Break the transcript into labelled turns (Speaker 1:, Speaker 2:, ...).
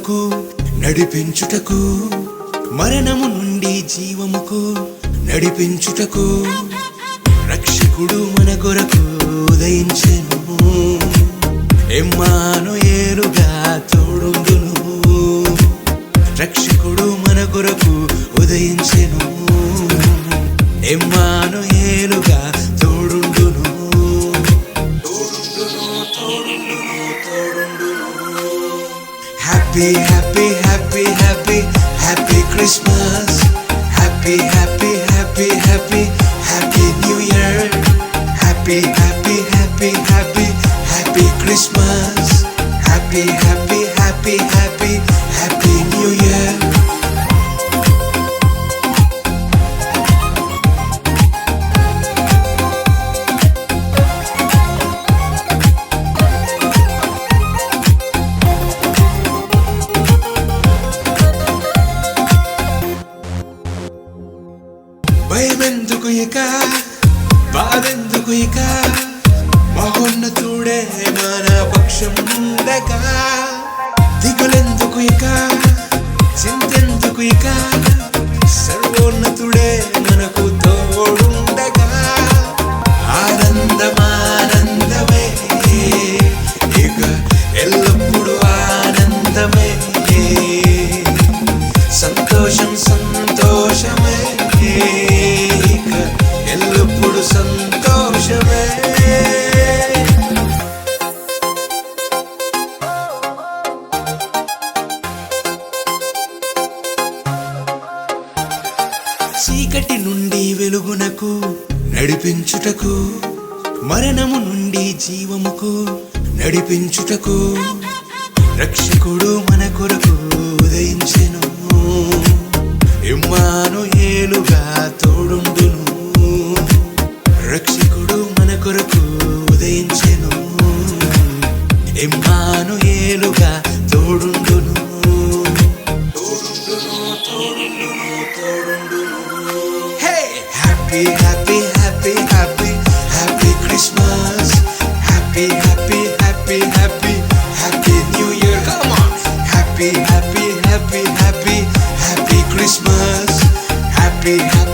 Speaker 1: వెలుగునకు నడిపించుటకు, మరణము నుండి జీవముకు నడిపించుటకు, రక్షకుడు మన కొరకు ఉదయించెను. ఇమ్మానుయేలుగా తోడుండును. రక్షకుడు మన కొరకు ఉదయించెను. ఇమ్మానుయేలుగా తోడుండును. Happy, happy, happy, happy, happy Christmas. Happy, happy, happy, happy, happy New Year. Happy, happy, happy, happy, happy Christmas. Happy, happy, happy, happy, happy New Year. భయమెందుకు ఇక, బాధెందుకు ఇక, మహోన్నతుడే మన పక్షం ఉండగా. దిగులెందుకు ఇక, చింతెందుకు ఇక, సర్వోన్నతుడే మనకు తోడుండగా. ఆనందమానందమే, ఇక ఎల్లప్పుడూ ఆనందమే. సంతోషం సంతోషమే, ఎల్లప్పుడు సంతోషమే. చీకటి నుండి వెలుగునకు నడిపించుటకు, మరణము నుండి జీవముకు నడిపించుటకు, రక్షకుడు మన కొరకు ఉదయించెను. ఇమ్మానుయేలుగా తోడుండును. రక్షకుడు మన కొరకు ఉదయించెను. ఇమ్మానుయేలుగా తోడుండును. Hey, happy, happy, happy, happy, happy Christmas. Happy, happy, happy, happy, happy New Year. Come on. Happy, happy, happy, happy, happy Christmas. Happy, happy.